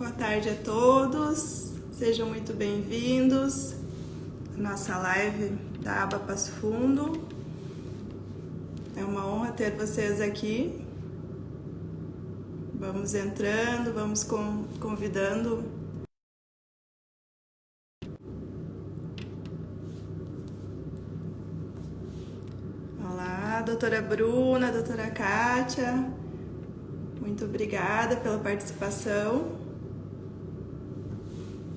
Boa tarde a todos, sejam muito bem-vindos à nossa live da aba Passo Fundo. É uma honra ter vocês aqui. Vamos entrando, vamos convidando. Olá, doutora Bruna, doutora Kátia, muito obrigada pela participação.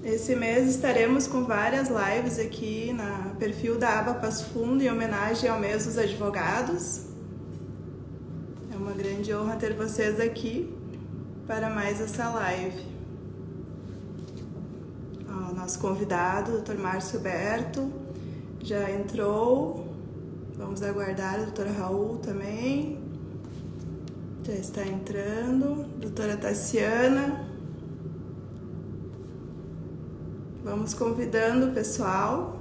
Esse mês estaremos com várias lives aqui no perfil da aba Passo Fundo em homenagem ao mês dos advogados. É uma grande honra ter vocês aqui para mais essa live. O nosso convidado, o Dr. Márcio Berto, já entrou. Vamos aguardar o Dr. Raul também. Já está entrando. Doutora Tassiana. Vamos convidando o pessoal.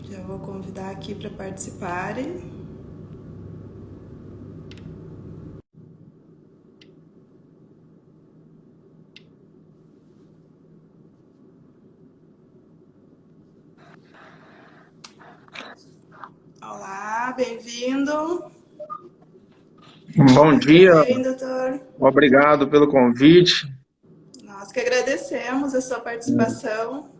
Já vou convidar aqui para participarem. Olá, bem-vindo. Bom dia. Bem, doutor. Obrigado pelo convite. Nós que agradecemos a sua participação.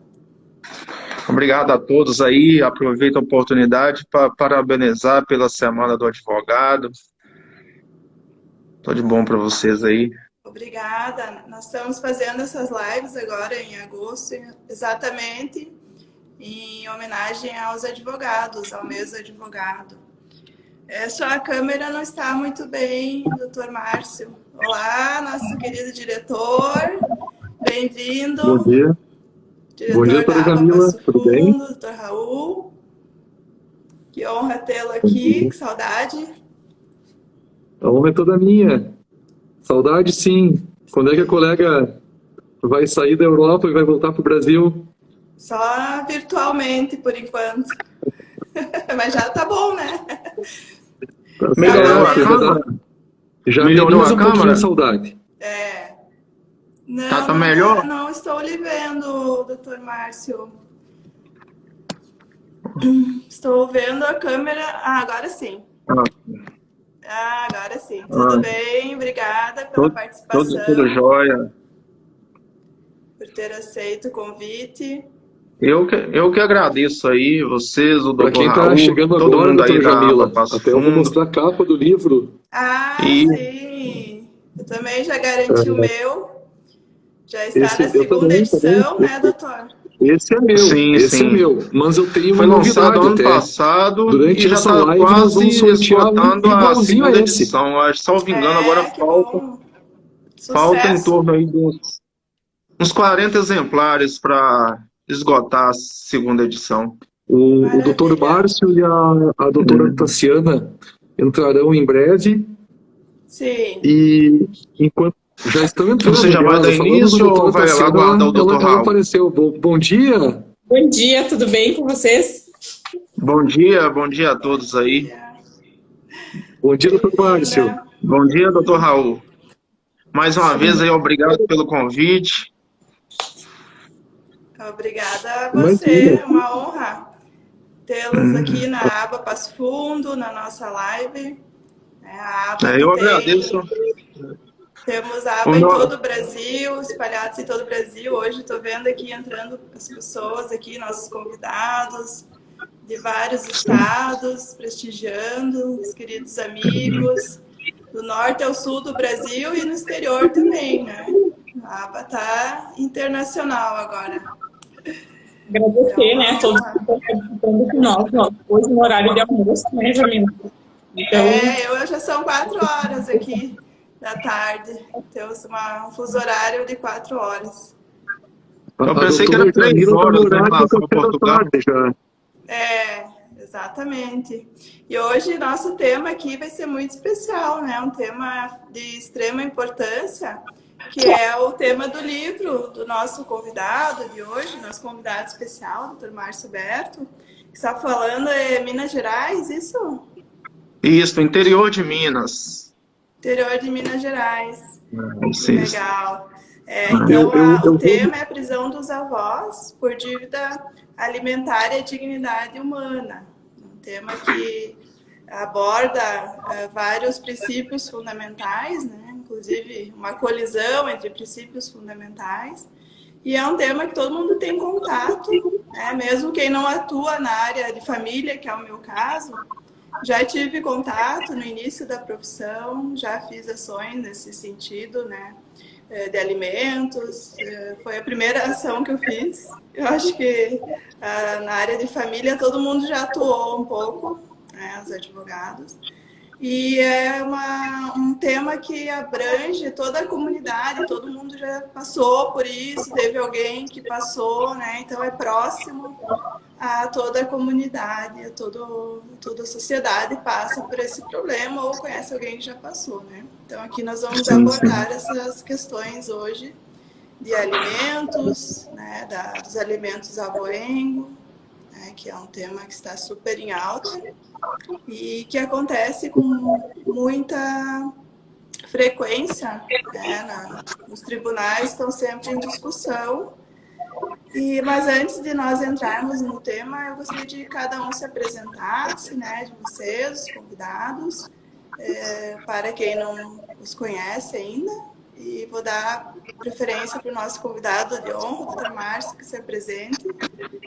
Obrigado a todos aí. Aproveito a oportunidade para parabenizar pela Semana do Advogado. Tudo de bom para vocês aí. Obrigada. Nós estamos fazendo essas lives agora em agosto, exatamente em homenagem aos advogados, ao mês do advogado. Sua câmera não está muito bem, doutor Márcio. Olá, nosso querido diretor. Bem-vindo. Bom dia. Diretor Bom dia, doutora Camila. Tudo bem? Doutor Raul. Que honra tê-lo aqui. Que saudade. A honra é toda minha. Saudade, sim. Quando é que a colega vai sair da Europa e vai voltar para o Brasil? Só virtualmente, por enquanto. Mas já tá bom, né? Melhorou a câmera? Já Melhorou menos a um pouquinho câmera? de saudade. Não, Tá melhor? Não estou lhe vendo, doutor Márcio. Estou vendo a câmera. Agora sim. Agora sim. Tudo bem? Obrigada pela participação. Tudo jóia. Por ter aceito o convite. Eu que agradeço aí, vocês, o Para doutor quem está Raul, chegando todo agora, mundo aí doutora da Jamila, aba Passo até eu vou Fundo. mostrar a capa do livro. Sim. Eu também já garanti o meu. Já está Esse na segunda edição, também. né, doutor? Esse é meu, Sim. é meu. Mas eu tenho Foi uma lançado novidade ano até. passado Durante e já essa está live nós quase vamos sortear um esgotando a igualzinho a segunda esse. edição. Acho, salvo engano, agora Que falta bom. em Sucesso. torno aí de uns 40 exemplares para esgotar a segunda edição. O doutor Márcio e a doutora Tassiana entrarão em breve. Sim. E enquanto já estão entrando. Você já vai dar início ou vai aguardar o doutor Raul? Apareceu. Bom dia. Bom dia, tudo bem com vocês? Bom dia a todos aí. Bom dia, doutor Márcio. Bom dia, doutor Raul. Mais uma vez aí, obrigado pelo convite. Obrigada a você, é uma honra tê-los aqui na aba Passo Fundo, na nossa live. A aba Eu agradeço. Temos a aba em todo o Brasil, espalhados em todo o Brasil. Hoje estou vendo aqui entrando as pessoas aqui, nossos convidados de vários estados, prestigiando os queridos amigos do norte ao sul do Brasil e no exterior também, né? A aba está internacional agora. Agradecer, né, todos que estão participando com nós, hoje no horário de almoço, né, Jamila? Então... hoje já são 4 horas aqui da tarde. Temos um fuso horário de 4 horas. Eu pensei que era 3 horas em relação a Portugal. Exatamente. E hoje nosso tema aqui vai ser muito especial, né? Um tema de extrema importância, que é o tema do livro do nosso convidado de hoje, nosso convidado especial, o Dr. Márcio Berto, que está falando Minas Gerais, isso? Isso, interior de Minas. Interior de Minas Gerais. Sim. Legal. Então, o tema é a prisão dos avós por dívida alimentar e a dignidade humana. Um tema que aborda vários princípios fundamentais, né? Inclusive uma colisão entre princípios fundamentais. E é um tema que todo mundo tem contato, né? Mesmo quem não atua na área de família, que é o meu caso, já tive contato no início da profissão, já fiz ações nesse sentido, né? De alimentos, foi a primeira ação que eu fiz. Eu acho que na área de família todo mundo já atuou um pouco, né, os advogados, e é um tema que abrange toda a comunidade, todo mundo já passou por isso, teve alguém que passou, né, então é próximo a toda a comunidade, toda a sociedade passa por esse problema ou conhece alguém que já passou, né? Então aqui nós vamos abordar essas questões hoje de alimentos, né, dos alimentos avoengo, né, que é um tema que está super em alta e que acontece com muita frequência, né, nos tribunais, estão sempre em discussão. Mas antes de nós entrarmos no tema, eu gostaria de que cada um se apresentasse, né, de vocês, os convidados, para quem não os conhece ainda. E vou dar preferência para o nosso convidado de honra, o Dr. Márcio, que se apresente.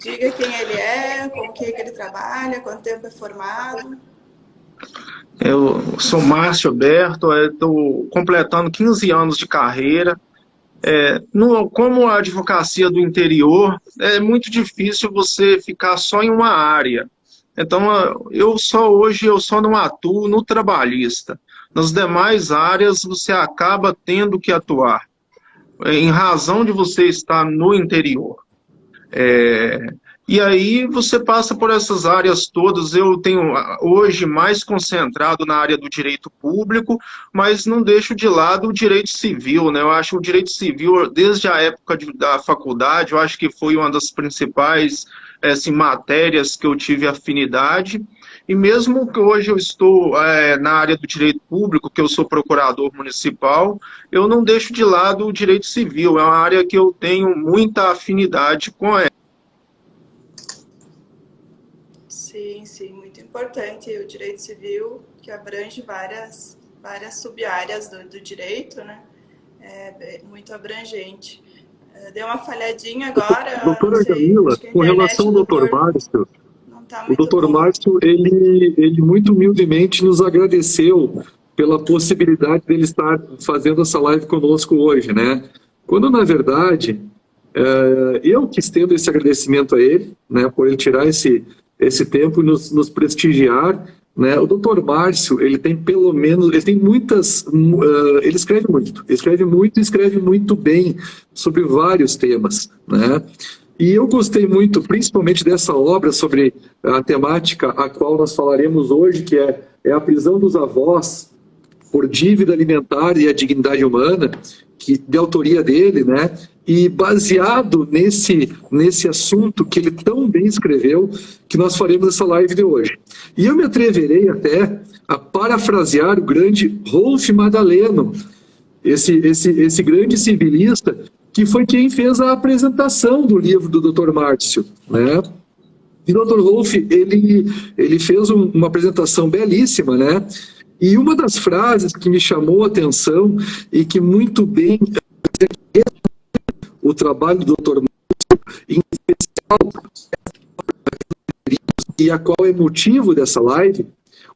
Diga quem ele é, com o que ele trabalha, quanto tempo é formado. Eu sou Márcio Berto, estou completando 15 anos de carreira. Como a advocacia do interior, é muito difícil você ficar só em uma área. Então, hoje eu só não atuo no trabalhista. Nas demais áreas, você acaba tendo que atuar, em razão de você estar no interior. E aí você passa por essas áreas todas. Eu tenho hoje mais concentrado na área do direito público, mas não deixo de lado o direito civil, né? Eu acho o direito civil, desde a época da faculdade, eu acho que foi uma das principais matérias que eu tive afinidade. E mesmo que hoje eu estou na área do direito público, que eu sou procurador municipal, eu não deixo de lado o direito civil. É uma área que eu tenho muita afinidade com ela. Sim, muito importante o direito civil, que abrange várias sub-áreas do direito, né? É muito abrangente. Deu uma falhadinha agora. Doutora Camila, com relação ao doutor Márcio, o doutor Márcio, ele muito humildemente nos agradeceu pela possibilidade dele estar fazendo essa live conosco hoje, né? Quando, na verdade, eu que estendo esse agradecimento a ele, né, por ele tirar esse tempo e nos prestigiar, né? O doutor Márcio, ele tem pelo menos, ele tem muitas, ele escreve muito e escreve muito bem sobre vários temas, né? E eu gostei muito, principalmente dessa obra sobre a temática a qual nós falaremos hoje, que é a prisão dos avós por dívida alimentar e a dignidade humana, de autoria dele, né? E baseado nesse assunto que ele tão bem escreveu, que nós faremos essa live de hoje. E eu me atreverei até a parafrasear o grande Rolf Madaleno, esse grande civilista, que foi quem fez a apresentação do livro do Dr. Márcio, né? E o Dr. Rolf, ele fez uma apresentação belíssima, né? E uma das frases que me chamou a atenção e que muito bem o trabalho do Dr. Márcio, em especial, e a qual é motivo dessa live,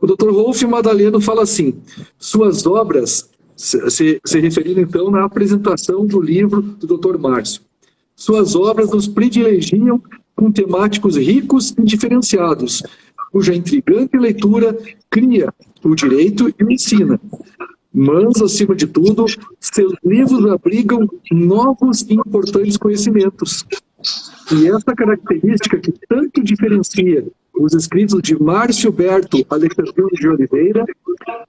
o Dr. Rolf Madaleno fala assim: suas obras, se referindo então na apresentação do livro do Dr. Márcio, suas obras nos privilegiam com temáticos ricos e diferenciados, cuja intrigante leitura cria o direito e o ensina. Mas, acima de tudo, seus livros abrigam novos e importantes conhecimentos. E essa característica que tanto diferencia os escritos de Márcio Berto Alexandrino de Oliveira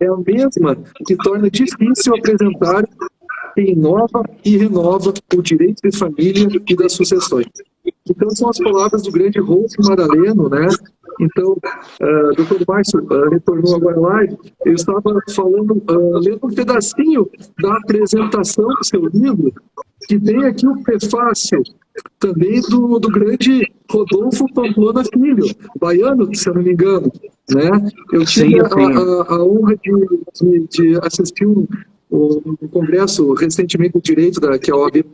é a mesma que torna difícil apresentar quem inova e renova o direito de família e das sucessões. Então, são as palavras do grande Rolf Madaleno, né, Então, doutor Márcio retornou agora lá, eu estava falando, lendo um pedacinho da apresentação do seu livro, que tem aqui o prefácio também do grande Rodolfo Pamplona Filho, baiano, se eu não me engano, né? Eu tive a honra de assistir um congresso recentemente do direito que a OAB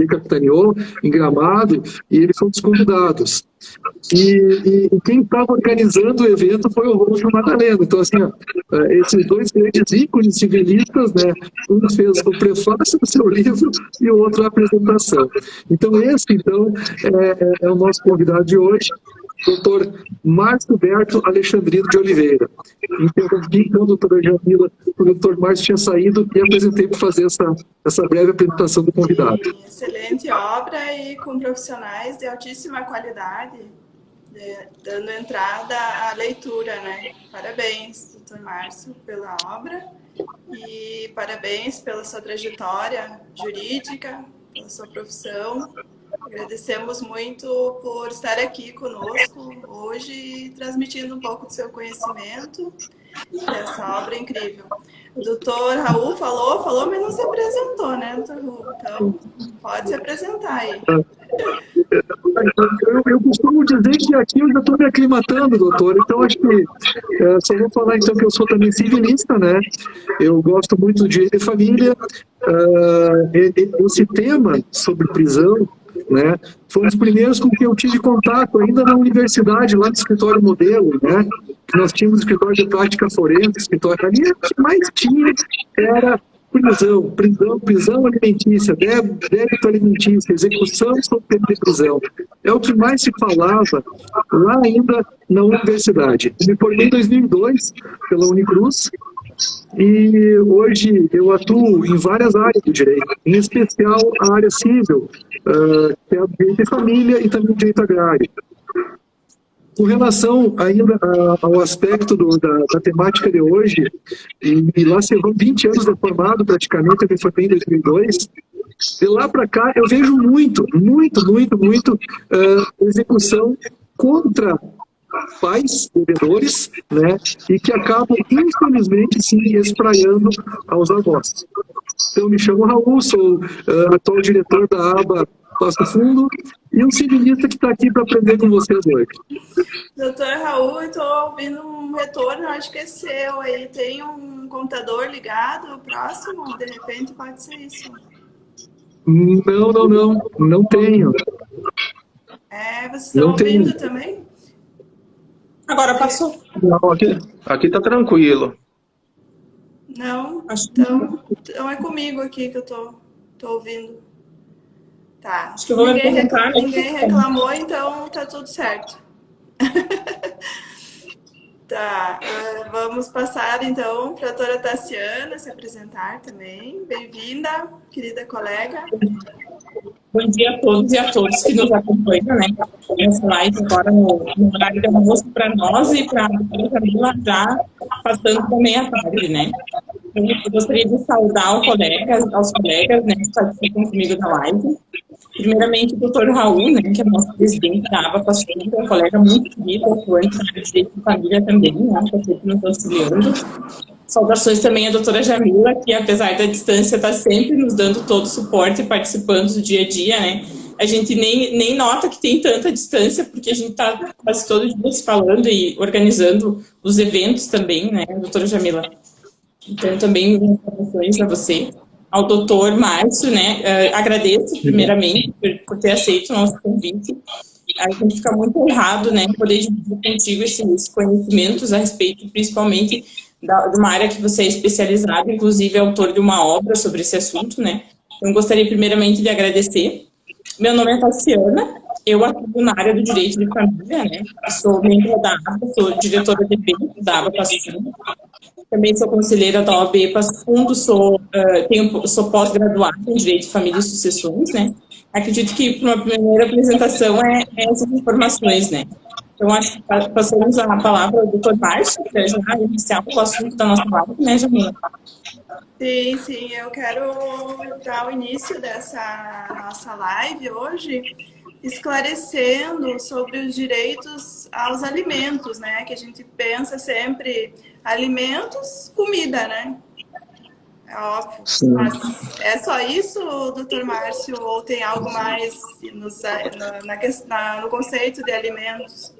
capitaneou em Gramado, e ele foi um dos convidados. E quem estava organizando o evento foi o Rolfo Madaleno. Então, assim, esses dois grandes ícones civilistas, né, um fez o prefácio do seu livro e o outro a apresentação. Então, esse é o nosso convidado de hoje, doutor Márcio Berto Alexandrino de Oliveira. Interrompi, então, doutora Jamila, o doutor Márcio tinha saído e apresentei para fazer essa breve apresentação do convidado. Excelente obra e com profissionais de altíssima qualidade, dando entrada à leitura, né? Parabéns, doutor Márcio, pela obra e parabéns pela sua trajetória jurídica, pela sua profissão. Agradecemos muito por estar aqui conosco hoje, transmitindo um pouco do seu conhecimento dessa obra incrível. O doutor Raul falou, mas não se apresentou, né, doutor Raul? Então, pode se apresentar aí. Eu costumo dizer que aqui eu já estou me aclimatando, doutor, então acho que só vou falar então que eu sou também civilista, né? Eu gosto muito de direito de família. Esse tema sobre prisão, né, foi um dos primeiros com que eu tive contato ainda na universidade, lá no escritório modelo, né? Nós tínhamos escritório de prática forense, escritório ali, o que mais tinha era prisão alimentícia, débito alimentício, execução sob pena de prisão. É o que mais se falava lá ainda na universidade. Eu me formei em 2002 pela Unicruz e hoje eu atuo em várias áreas do direito, em especial a área civil, que é o direito de família e também o direito agrário. Com relação ainda ao aspecto da temática de hoje, e lá se vão 20 anos de formado praticamente, eu me formei em 2002, de lá para cá eu vejo muito execução contra pais, devedores, né, e que acabam, infelizmente, se espraiando aos avós. Então, me chamo Raul, sou atual diretor da aba Passo Fundo, e um civilista que está aqui para aprender com vocês hoje. Doutor Raul, estou ouvindo um retorno, acho que é seu aí. Tem um computador ligado próximo? De repente pode ser isso. Não tenho. Vocês estão ouvindo também? Agora passou. Não, aqui está tranquilo. Não, então é comigo aqui que eu tô ouvindo. Tá. Acho que eu vou me apresentar. Ninguém reclamou, então tá tudo certo. Tá, vamos passar então para a doutora Tassiana se apresentar também. Bem-vinda, querida colega. Bom dia a todos e a todas que nos acompanham, né? Nessa live agora no horário de almoço para nós e para a doutora Jamila já passando também a tarde, né? Eu gostaria de saudar aos colegas, né, que participam comigo da live. Primeiramente, o doutor Raul, né, que é o nosso presidente da aba Passo Fundo, é um colega muito querido, atuante na área de direito de família também, né, está sempre nos auxiliando. Saudações também à doutora Jamila, que apesar da distância está sempre nos dando todo o suporte e participando do dia a dia, né. A gente nem nota que tem tanta distância, porque a gente está quase todo dia se falando e organizando os eventos também, né, doutora Jamila. Então, também, saudações a você. Ao doutor Márcio, né, agradeço primeiramente por ter aceito o nosso convite. A gente fica muito honrado, né, poder dividir contigo esses conhecimentos a respeito, principalmente, de uma área que você é especializado, inclusive é autor de uma obra sobre esse assunto, né. Então, gostaria primeiramente de agradecer. Meu nome é Tassiana, eu atuo na área do direito de família, né, eu sou membro da aba, sou diretora de eventos da aba Passo Fundo. Também sou conselheira da OAB Passo Fundo, sou pós-graduada em Direito de Família e Sucessões, né? Acredito que, para uma primeira apresentação, essas informações, né? Então, acho que passamos a palavra ao doutor Márcio, para já iniciar o assunto da nossa live, né, Jamila? Sim, eu quero dar o início dessa nossa live hoje, esclarecendo sobre os direitos aos alimentos, né? Que a gente pensa sempre alimentos, comida, né? É óbvio. Sim. Mas é só isso, doutor Márcio, ou tem algo mais no conceito de alimentos?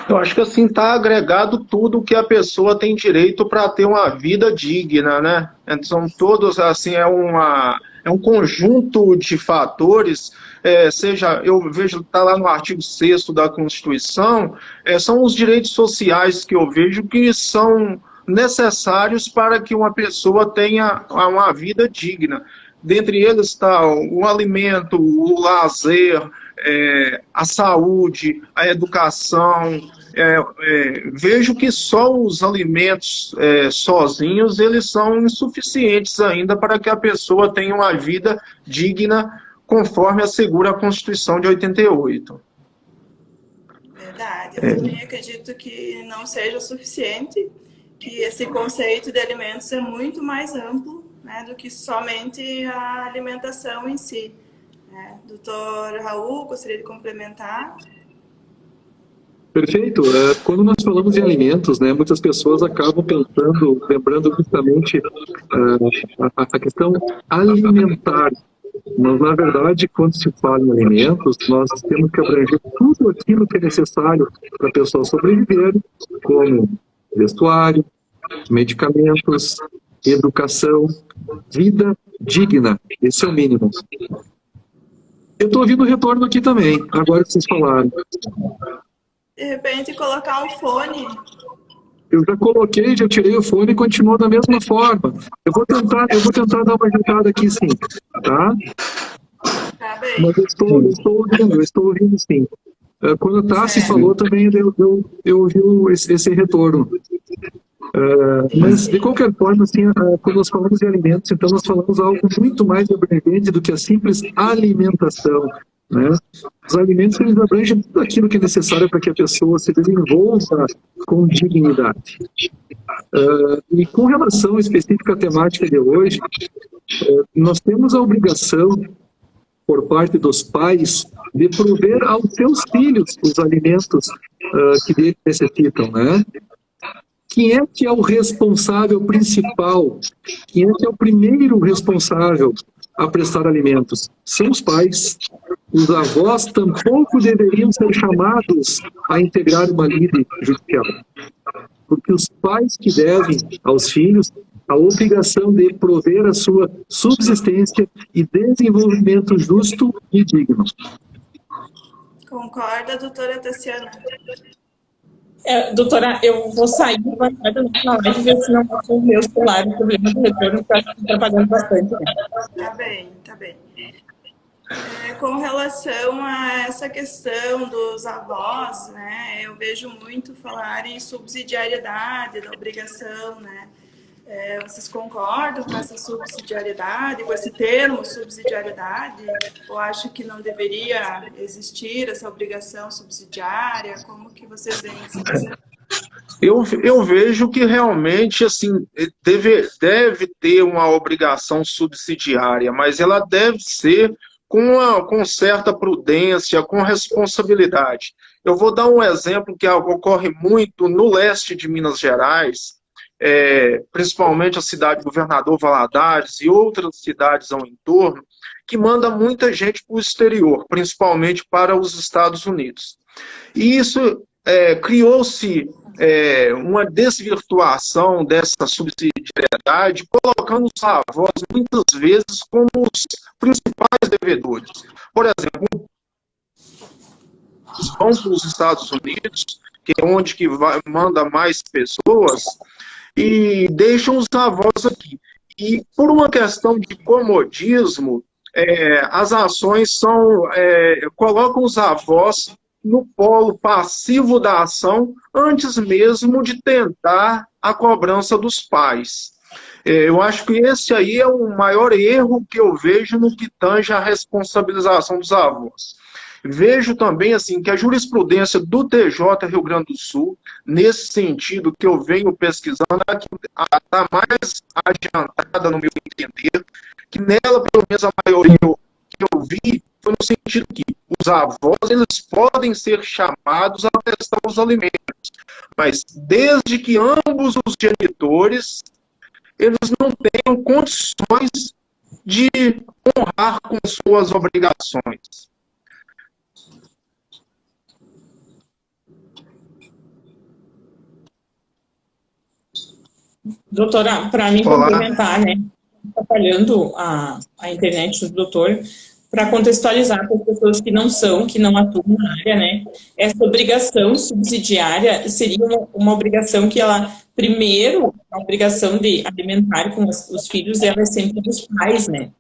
Eu acho que assim está agregado tudo que a pessoa tem direito para ter uma vida digna, né? São todos assim é um conjunto de fatores, seja eu vejo está lá no artigo 6º da Constituição, são os direitos sociais que eu vejo que são necessários para que uma pessoa tenha uma vida digna. Dentre eles está o alimento, o lazer, a saúde, a educação. Vejo que só os alimentos sozinhos, eles são insuficientes ainda para que a pessoa tenha uma vida digna, conforme assegura a Constituição de 88. Verdade, eu também acredito que não seja suficiente, que esse conceito de alimentos é muito mais amplo, né, do que somente a alimentação em si. Doutor Raul, gostaria de complementar? Perfeito. Quando nós falamos em alimentos, né, muitas pessoas acabam pensando, lembrando justamente a questão alimentar. Mas, na verdade, quando se fala em alimentos, nós temos que abranger tudo aquilo que é necessário para a pessoa sobreviver, como vestuário, medicamentos, educação, vida digna. Esse é o mínimo. Eu estou ouvindo o retorno aqui também, agora que vocês falaram. De repente, colocar um fone. Eu já coloquei, já tirei o fone e continuou da mesma forma. Eu vou tentar dar uma ajeitada aqui, sim, tá? Tá bem. Mas eu estou ouvindo sim. Quando a Tassi falou também, eu ouvi esse retorno. Mas, de qualquer forma, assim, quando nós falamos de alimentos, então nós falamos algo muito mais abrangente do que a simples alimentação, né? Os alimentos, eles abrangem tudo aquilo que é necessário para que a pessoa se desenvolva com dignidade. E com relação específica à temática de hoje, nós temos a obrigação, por parte dos pais, de prover aos seus filhos os alimentos que eles necessitam, né? Quem é que é o responsável principal? Quem é que é o primeiro responsável a prestar alimentos? São os pais. Os avós tampouco deveriam ser chamados a integrar uma lide judicial. Porque os pais que devem aos filhos a obrigação de prover a sua subsistência e desenvolvimento justo e digno. Concorda, doutora Tassiana? Doutora, eu vou sair da live, ver se não posso o meu celular, o problema do retorno, porque eu acho que está atrapalhando bastante. Né? Tá bem. Com relação a essa questão dos avós, né, eu vejo muito falar em subsidiariedade, da obrigação, né? Vocês concordam com essa subsidiariedade, com esse termo subsidiariedade? Ou acham que não deveria existir essa obrigação subsidiária? Como que vocês veem isso? Eu vejo que realmente assim, deve ter uma obrigação subsidiária, mas ela deve ser com certa prudência, com responsabilidade. Eu vou dar um exemplo que ocorre muito no leste de Minas Gerais, principalmente a cidade do Governador Valadares e outras cidades ao entorno, que manda muita gente para o exterior, principalmente para os Estados Unidos. E isso criou-se uma desvirtuação dessa subsidiariedade, colocando os avós muitas vezes como os principais devedores. Por exemplo, vão para os Estados Unidos, que é onde manda mais pessoas, e deixam os avós aqui. E por uma questão de comodismo, as ações colocam os avós no polo passivo da ação antes mesmo de tentar a cobrança dos pais. Eu acho que esse aí é o maior erro que eu vejo no que tange a responsabilização dos avós. Vejo também assim, que a jurisprudência do TJ Rio Grande do Sul, nesse sentido que eu venho pesquisando, está mais adiantada no meu entender, que nela, pelo menos a maioria que eu vi, foi no sentido que os avós eles podem ser chamados a prestar os alimentos, mas desde que ambos os genitores eles não tenham condições de honrar com suas obrigações. Doutora, para me complementar, né, atrapalhando a internet do doutor, para contextualizar para as pessoas que não atuam na área, né, essa obrigação subsidiária seria uma obrigação que ela, primeiro, a obrigação de alimentar com os filhos, ela é sempre dos pais, né.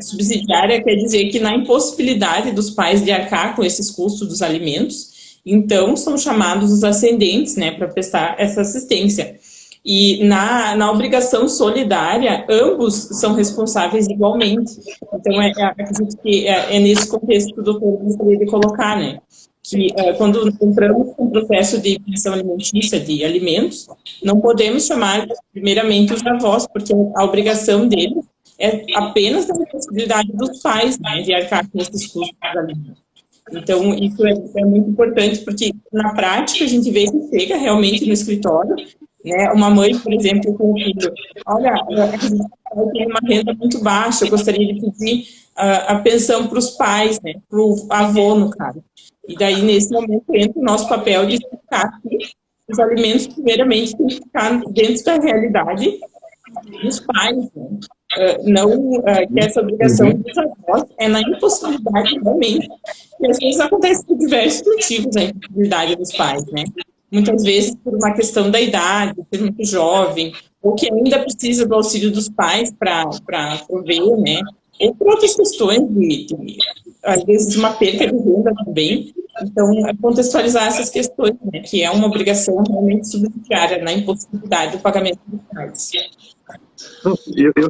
Subsidiária quer dizer que na impossibilidade dos pais de arcar com esses custos dos alimentos, então são chamados os ascendentes, né, para prestar essa assistência. E na obrigação solidária, ambos são responsáveis igualmente. Então, acredito que é nesse contexto que o doutor gostaria de colocar, né? Que quando entramos com o processo de pensão alimentícia de alimentos, não podemos chamar primeiramente os avós, porque a obrigação deles é apenas da responsabilidade dos pais, né, de arcar com esses custos dos alimentos. Então, isso é muito importante, porque na prática a gente vê que chega realmente no escritório, né, uma mãe, por exemplo, com o filho, olha, eu tenho uma renda muito baixa, eu gostaria de pedir a pensão para os pais, né, para o avô, no caso. E daí, nesse momento, entra o nosso papel de explicar que os alimentos, primeiramente, têm que ficar dentro da realidade dos pais, né? Que essa obrigação dos avós é na impossibilidade realmente. E às vezes acontece por diversos motivos a impossibilidade dos pais, né? Muitas vezes por uma questão da idade, ser muito jovem, ou que ainda precisa do auxílio dos pais para prover, né? Ou por outras questões às vezes, uma perca de renda também. Então, contextualizar essas questões, né? Que é uma obrigação realmente subsidiária na impossibilidade do pagamento dos pais.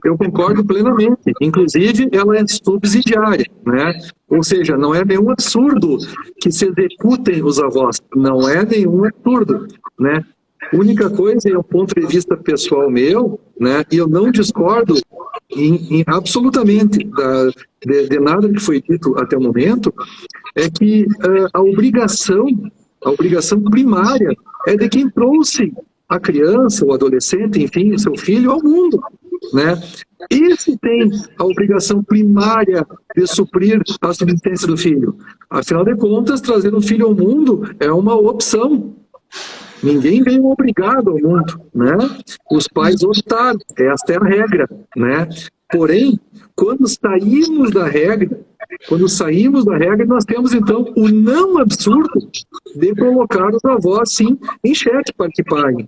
Eu concordo plenamente. Inclusive, ela é subsidiária, né? Ou seja, não é nenhum absurdo que se executem os avós. Não é nenhum absurdo, né? A única coisa, é um ponto de vista pessoal meu, né? E eu não discordo absolutamente de nada que foi dito até o momento, é que a obrigação primária é de quem trouxe a criança, o adolescente, enfim, o seu filho ao mundo, né? Esse tem a obrigação primária de suprir a subsistência do filho. Afinal de contas, trazer um filho ao mundo é uma opção. Ninguém veio obrigado ao mundo, né? Os pais optaram, esta é a regra, né? Porém, quando saímos da regra, nós temos, então, o não absurdo de colocar os avós, sim, em xeque para que paguem.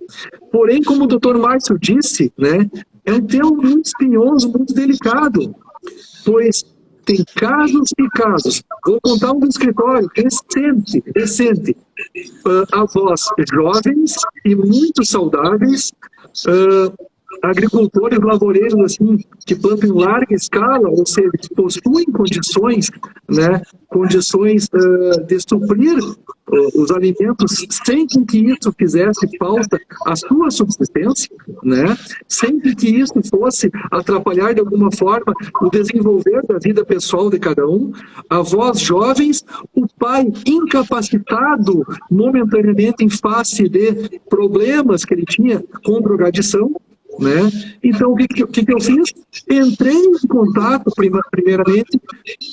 Porém, como o doutor Márcio disse, né, é um tema muito espinhoso, muito delicado, pois tem casos e casos. Vou contar um do escritório recente. Avós jovens e muito saudáveis, agricultores, lavoureiros, assim, que plantam em larga escala, ou seja, que possuem condições, né, de suprir os alimentos sem que isso fizesse falta à sua subsistência, né, sem que isso fosse atrapalhar de alguma forma o desenvolver da vida pessoal de cada um. Avós jovens, o pai incapacitado momentaneamente em face de problemas que ele tinha com drogadição, né? Então, o que eu fiz? Entrei em contato, primeiramente,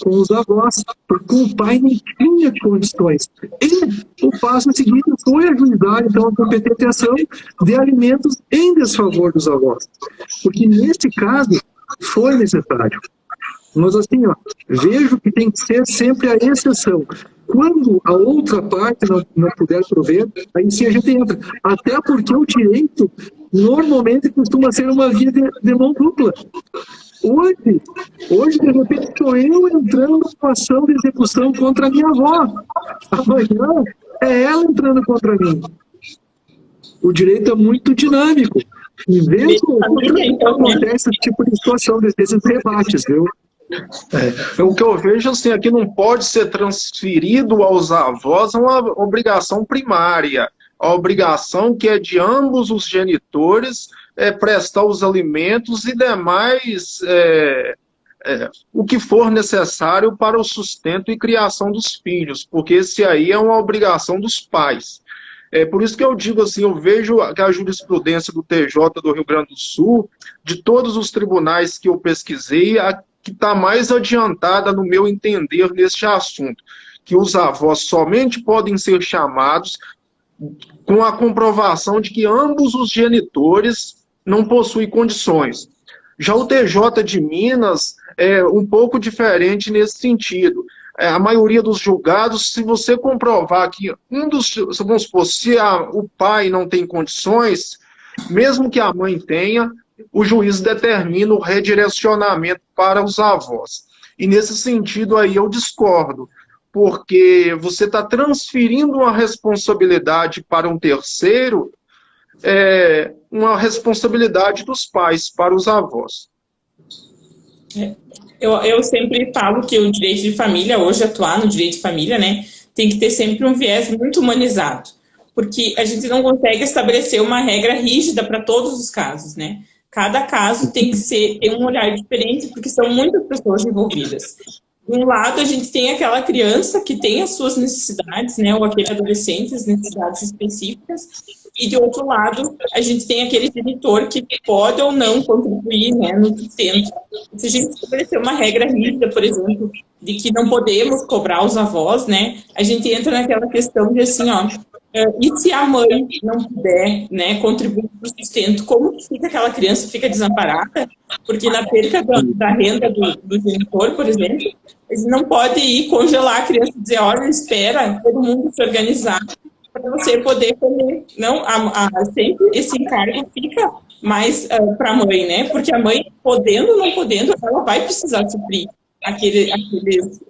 com os avós, porque o pai não tinha condições. E o passo seguinte foi ajuizar, então, a competente ação de alimentos em desfavor dos avós. Porque, nesse caso, foi necessário. Mas, assim, vejo que tem que ser sempre a exceção. Quando a outra parte não puder prover, aí sim a gente entra. Até porque o direito normalmente costuma ser uma via de mão dupla. Hoje, de repente, estou eu entrando com ação de execução contra a minha avó. Amanhã é ela entrando contra mim. O direito é muito dinâmico. E vez ou outra acontece esse tipo de situação, desses rebates, viu? O que eu vejo assim, é que não pode ser transferido aos avós uma obrigação primária. A obrigação que é de ambos os genitores prestar os alimentos e demais o que for necessário para o sustento e criação dos filhos, porque esse aí é uma obrigação dos pais. Por isso que eu digo assim, eu vejo que a jurisprudência do TJ do Rio Grande do Sul, de todos os tribunais que eu pesquisei, a que está mais adiantada, no meu entender, neste assunto, que os avós somente podem ser chamados com a comprovação de que ambos os genitores não possuem condições. Já o TJ de Minas é um pouco diferente nesse sentido. A maioria dos julgados, se você comprovar que vamos supor, se o pai não tem condições, mesmo que a mãe tenha, o juiz determina o redirecionamento para os avós. E nesse sentido aí eu discordo, porque você está transferindo uma responsabilidade para um terceiro, uma responsabilidade dos pais para os avós. Eu sempre falo que o direito de família, hoje atuar no direito de família, né, tem que ter sempre um viés muito humanizado, porque a gente não consegue estabelecer uma regra rígida para todos os casos, né? Cada caso tem que ter um olhar diferente, porque são muitas pessoas envolvidas. De um lado, a gente tem aquela criança que tem as suas necessidades, né, ou aquele adolescente, as necessidades específicas, e de outro lado, a gente tem aquele genitor que pode ou não contribuir, né, no sustento. Se a gente estabelecer uma regra rígida, por exemplo, de que não podemos cobrar os avós, né, a gente entra naquela questão de assim, ó, e se a mãe não puder, né, contribuir para o sustento, como que fica aquela criança? Fica desamparada? Porque na perca da renda do genitor, por exemplo, ele não pode ir congelar a criança e dizer, olha, espera todo mundo se organizar para você poder comer. Não, sempre esse encargo fica mais para a mãe, né? Porque a mãe, podendo ou não podendo, ela vai precisar suprir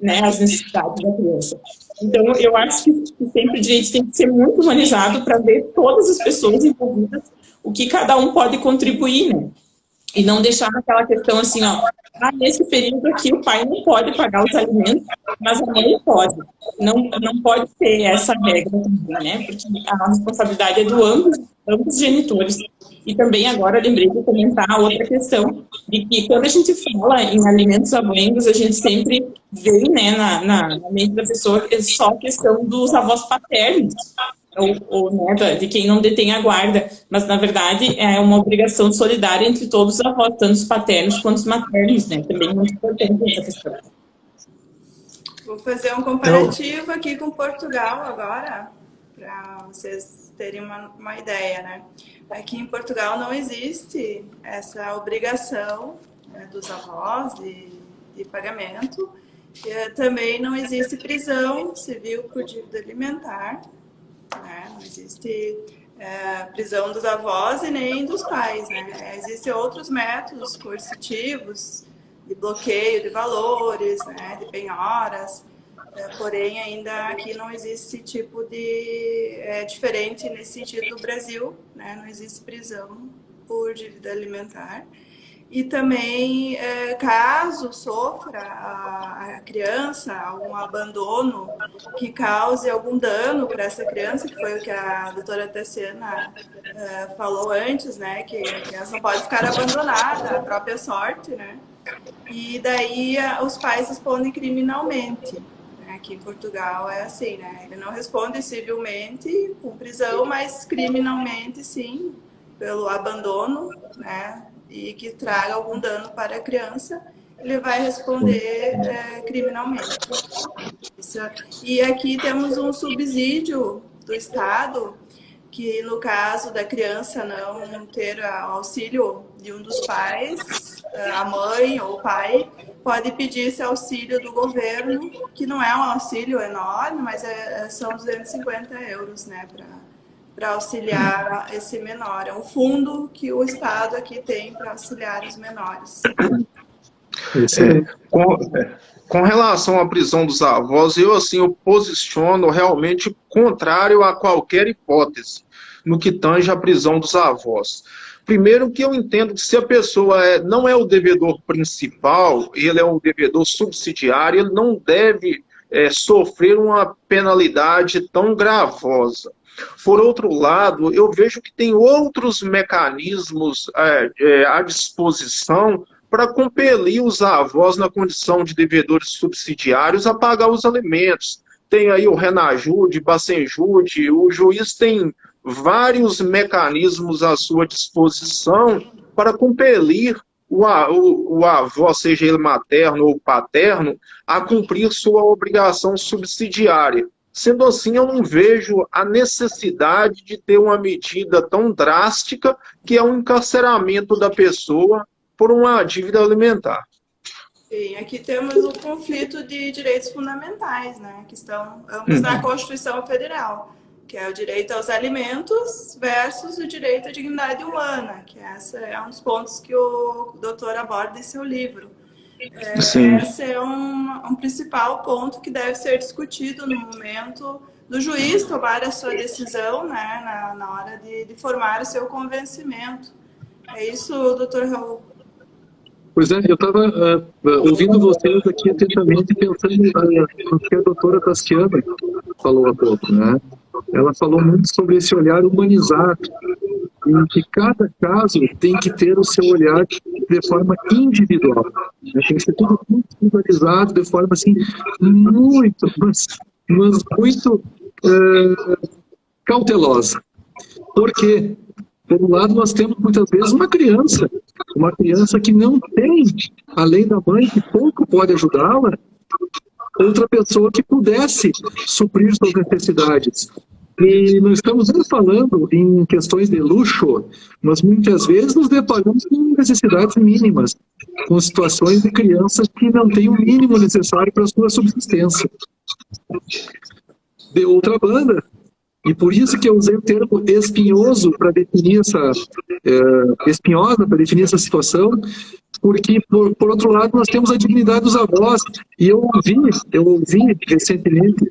né, as necessidades da criança. Então, eu acho que sempre o direito tem que ser muito humanizado para ver todas as pessoas envolvidas, o que cada um pode contribuir, né? E não deixar aquela questão assim, ó, nesse período aqui o pai não pode pagar os alimentos, mas a mãe pode. Não pode ter essa regra também, né? Porque a responsabilidade é do ambos os genitores. E também agora lembrei de comentar outra questão, de que quando a gente fala em alimentos aboengos, a gente sempre vê, né, na mente da pessoa só a questão dos avós paternos, ou né, de quem não detém a guarda, mas na verdade é uma obrigação solidária entre todos os avós, tanto os paternos quanto os maternos, né? Também é muito importante essa questão. Vou fazer um comparativo aqui com Portugal agora, para vocês terem uma ideia, né? Aqui em Portugal não existe essa obrigação, né, dos avós de pagamento. Também não existe prisão civil por dívida alimentar, né? Não existe prisão dos avós e nem dos pais, né? Existem outros métodos coercitivos de bloqueio de valores, né, de penhoras, porém ainda aqui não existe esse tipo de... diferente nesse sentido do Brasil, né? Não existe prisão por dívida alimentar. E também, caso sofra a criança algum abandono que cause algum dano para essa criança, que foi o que a doutora Tassiana falou antes, né? Que a criança não pode ficar abandonada à própria sorte, né? E daí os pais respondem criminalmente. Aqui em Portugal é assim, né? Ele não responde civilmente com prisão, mas criminalmente sim, pelo abandono, né? E que traga algum dano para a criança, ele vai responder criminalmente. E aqui temos um subsídio do Estado, que no caso da criança não ter auxílio de um dos pais, a mãe ou o pai, pode pedir esse auxílio do governo, que não é um auxílio enorme, mas são 250 euros, né, para auxiliar esse menor. É um fundo que o Estado aqui tem para auxiliar os menores. Com relação à prisão dos avós, eu posiciono realmente contrário a qualquer hipótese no que tange a prisão dos avós. Primeiro que eu entendo que se a pessoa não é o devedor principal, ele é o devedor subsidiário, ele não deve sofrer uma penalidade tão gravosa. Por outro lado, eu vejo que tem outros mecanismos à disposição para compelir os avós na condição de devedores subsidiários a pagar os alimentos. Tem aí o Renajude, Bacenjude, o juiz tem vários mecanismos à sua disposição para compelir o avó, seja ele materno ou paterno, a cumprir sua obrigação subsidiária. Sendo assim, eu não vejo a necessidade de ter uma medida tão drástica que é o encarceramento da pessoa por uma dívida alimentar. Sim, aqui temos o conflito de direitos fundamentais, né, que estão ambos na Constituição Federal, que é o direito aos alimentos versus o direito à dignidade humana, que esse é um dos pontos que o doutor aborda em seu livro. Esse é um principal ponto que deve ser discutido no momento do juiz tomar a sua decisão, né, na hora de formar o seu convencimento. É isso, doutor Raul? Pois é, eu estava ouvindo vocês aqui atentamente, pensando no que a doutora Tassiana falou há pouco, né? Ela falou muito sobre esse olhar humanizado, em que cada caso tem que ter o seu olhar de forma individual. Né? Tem que ser tudo muito individualizado, de forma assim, muito, mas muito cautelosa. Por quê? Por um lado, nós temos muitas vezes uma criança que não tem, além da mãe, que pouco pode ajudá-la, outra pessoa que pudesse suprir suas necessidades. E não estamos nem falando em questões de luxo, mas muitas vezes nos deparamos com necessidades mínimas, com situações de crianças que não têm o mínimo necessário para a sua subsistência. De outra banda, e por isso que eu usei o termo espinhoso para definir espinhosa para definir essa situação, porque, por outro lado, nós temos a dignidade dos avós. E eu ouvi recentemente,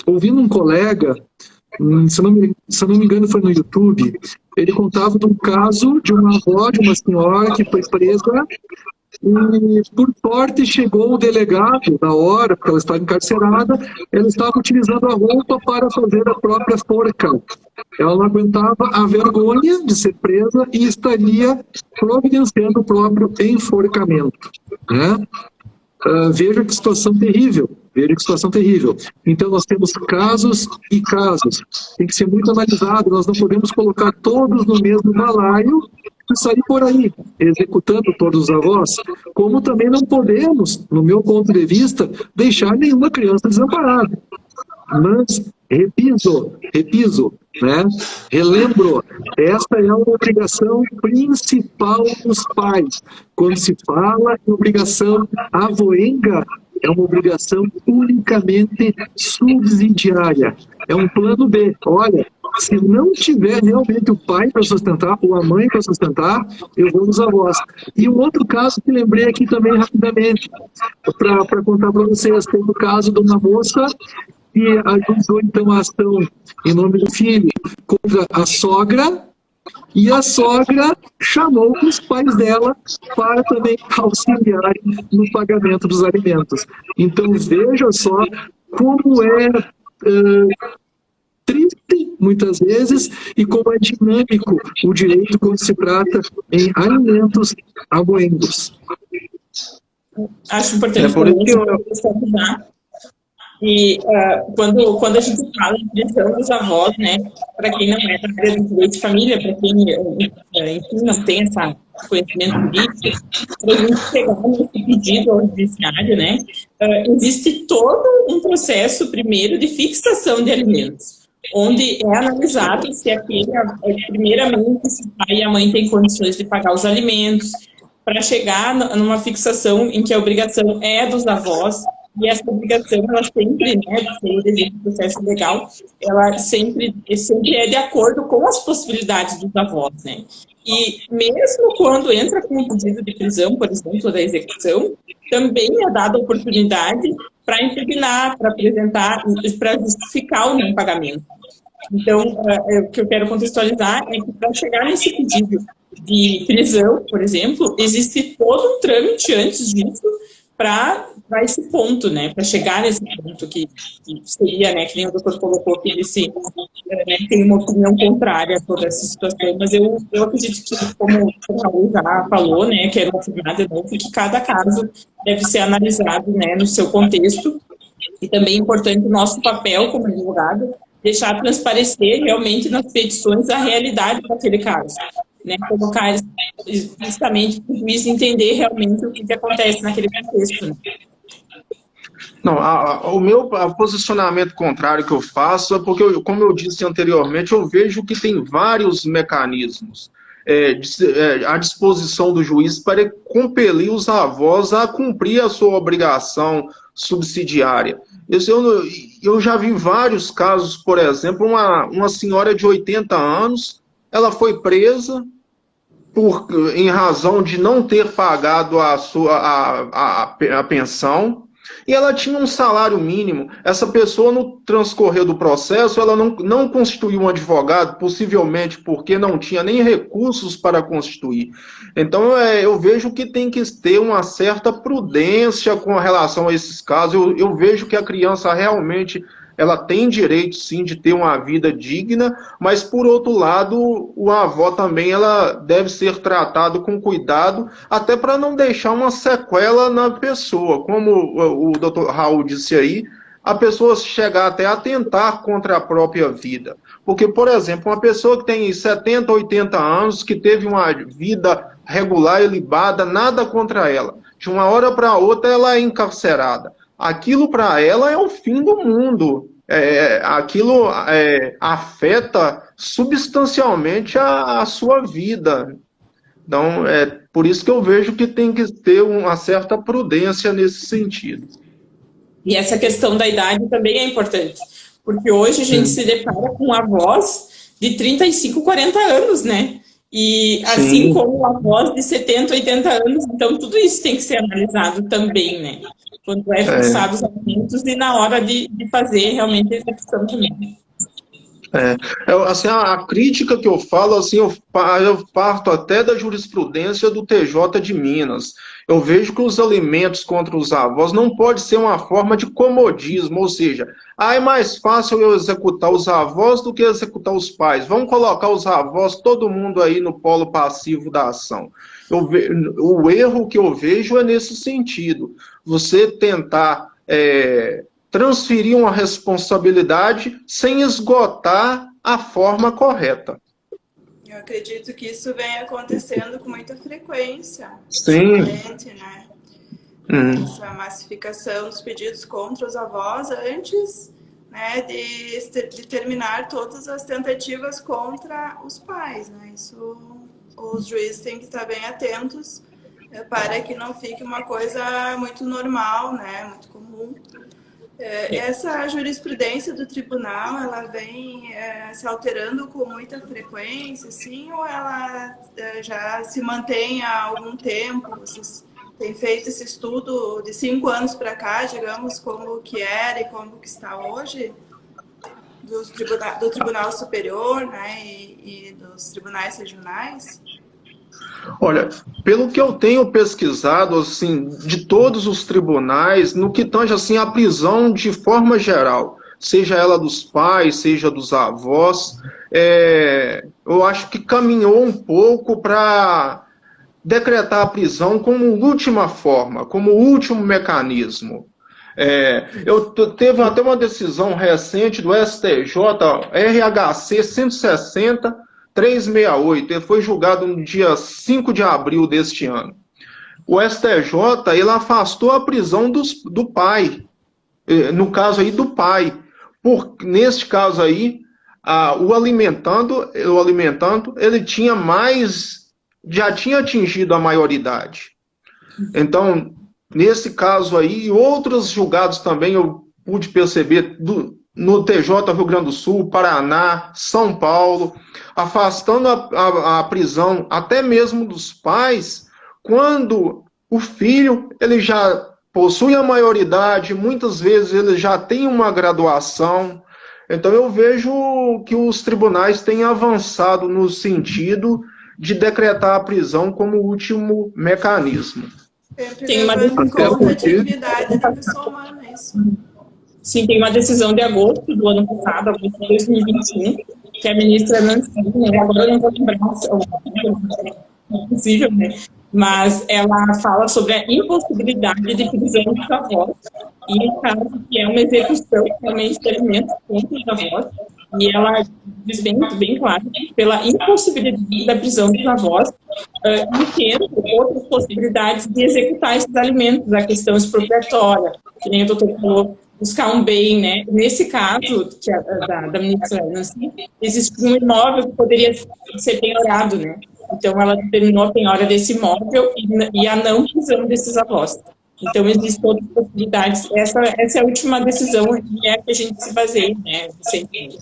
ouvindo um colega, se não me engano foi no YouTube, ele contava de um caso de uma avó, de uma senhora que foi presa, e por sorte chegou o delegado na hora, porque ela estava encarcerada, ela estava utilizando a roupa para fazer a própria forca. Ela não aguentava a vergonha de ser presa e estaria providenciando o próprio enforcamento, né? Veja que situação terrível. Então nós temos casos e casos. Tem que ser muito analisado, nós não podemos colocar todos no mesmo balaio e sair por aí, executando todos os avós, como também não podemos, no meu ponto de vista, deixar nenhuma criança desamparada. Mas, repito, né? Relembro, esta é uma obrigação principal dos pais. Quando se fala em obrigação avoenga, é uma obrigação unicamente subsidiária. É um plano B. Olha, se não tiver realmente o pai para sustentar, ou a mãe para sustentar, eu vou nos avós. E um outro caso que lembrei aqui também rapidamente, para contar para vocês, tem o caso de uma moça que ajuizou então a ação em nome do filho contra a sogra, e a sogra chamou os pais dela para também auxiliarem no pagamento dos alimentos. Então veja só como é triste, muitas vezes, e como é dinâmico o direito quando se trata em alimentos aboengos. Acho importante e quando a gente fala em criação dos avós, né, para quem não é da área do direito de família, para quem enfim, não tem esse conhecimento disso, para a gente chegar nesse pedido ao judiciário, né, existe todo um processo, primeiro, de fixação de alimentos, onde é analisado se primeiramente, se o pai e a mãe têm condições de pagar os alimentos, para chegar numa fixação em que a obrigação é dos avós. E essa obrigação, ela sempre, né, dentro do processo legal, ela sempre é de acordo com as possibilidades dos avós, né? E mesmo quando entra com um pedido de prisão, por exemplo, da execução, também é dada a oportunidade para impugnar, para apresentar, para justificar o não pagamento. Então, o que eu quero contextualizar é que para chegar nesse pedido de prisão, por exemplo, existe todo um trâmite antes disso, para esse ponto, né, para chegar nesse ponto que seria, né, que nem o doutor colocou, que ele tem uma opinião contrária a toda essa situação, mas eu acredito que, como o Raul já falou, né, quero afirmar de novo, que cada caso deve ser analisado, né, no seu contexto, e também é importante o nosso papel como advogado, deixar transparecer realmente nas petições a realidade daquele caso, né, colocar explicitamente para o juiz entender realmente o que acontece naquele contexto. Né? Não, o meu posicionamento contrário que eu faço é porque, como eu disse anteriormente, eu vejo que tem vários mecanismos à disposição do juiz para compelir os avós a cumprir a sua obrigação subsidiária. Eu já vi vários casos, por exemplo, uma senhora de 80 anos, ela foi presa em razão de não ter pagado a pensão, e ela tinha um salário mínimo. Essa pessoa, no transcorrer do processo, ela não constituiu um advogado, possivelmente porque não tinha nem recursos para constituir. Então, eu vejo que tem que ter uma certa prudência com relação a esses casos. Eu vejo que a criança realmente ela tem direito, sim, de ter uma vida digna, mas, por outro lado, o avó também ela deve ser tratado com cuidado, até para não deixar uma sequela na pessoa. Como o doutor Raul disse aí, a pessoa chegar até a atentar contra a própria vida. Porque, por exemplo, uma pessoa que tem 70, 80 anos, que teve uma vida regular e ilibada, nada contra ela. De uma hora para outra, ela é encarcerada. Aquilo para ela é o fim do mundo. Aquilo afeta substancialmente a sua vida. Então, por isso que eu vejo que tem que ter uma certa prudência nesse sentido. E essa questão da idade também é importante, porque hoje a gente se depara com avós de 35, 40 anos, né? E assim como avós de 70, 80 anos, então tudo isso tem que ser analisado também, né? Quando fixado os alimentos e na hora de fazer realmente a execução também. Assim, a crítica que eu falo, assim, eu parto até da jurisprudência do TJ de Minas. Eu vejo que os alimentos contra os avós não pode ser uma forma de comodismo, ou seja, é mais fácil eu executar os avós do que executar os pais. Vamos colocar os avós, todo mundo aí no polo passivo da ação. O erro que eu vejo é nesse sentido. Você tentar transferir uma responsabilidade sem esgotar a forma correta. Eu acredito que isso vem acontecendo com muita frequência. Sim. Né? Essa massificação dos pedidos contra os avós antes, né, de terminar todas as tentativas contra os pais. Né? Isso, os juízes têm que estar bem atentos para que não fique uma coisa muito normal, né, muito comum. Essa jurisprudência do tribunal, ela vem se alterando com muita frequência, sim, ou ela já se mantém há algum tempo? Vocês têm feito esse estudo de 5 anos para cá, digamos, como que era e como que está hoje, do Tribunal Superior, né, e dos tribunais regionais? Olha, pelo que eu tenho pesquisado, assim, de todos os tribunais, no que tange assim, a prisão de forma geral, seja ela dos pais, seja dos avós, eu acho que caminhou um pouco para decretar a prisão como última forma, como último mecanismo. Teve até uma decisão recente do STJ, RHC 160, 368, ele foi julgado no dia 5 de abril deste ano. O STJ, ele afastou a prisão do pai, no caso aí do pai, neste caso aí, o alimentando, ele já tinha atingido a maioridade. Então, nesse caso aí, e outros julgados também, eu pude perceber, no TJ Rio Grande do Sul, Paraná, São Paulo, afastando a prisão até mesmo dos pais, quando o filho ele já possui a maioridade, muitas vezes ele já tem uma graduação. Então eu vejo que os tribunais têm avançado no sentido de decretar a prisão como último mecanismo. Sempre tem uma levando em decisão conta a dignidade da pessoa humana, isso. Sim, tem uma decisão de agosto do ano passado, agosto de 2021, que a ministra Nancy, agora eu não vou lembrar, não é possível, né? Mas ela fala sobre a impossibilidade de prisão dos avós, e no caso que é uma execução realmente de alimentos contra os avós, e ela diz bem claro, pela impossibilidade da prisão dos avós, e tendo outras possibilidades de executar esses alimentos, a questão expropriatória, que nem o doutor falou, buscar um bem, né? Nesse caso que da ministra Nancy, existe um imóvel que poderia ser penhorado, né? Então, ela determinou a penhora desse imóvel e a não prisão desses avós. Então, existem outras possibilidades. Essa é a última decisão e é a que a gente se baseia, né? Sempre.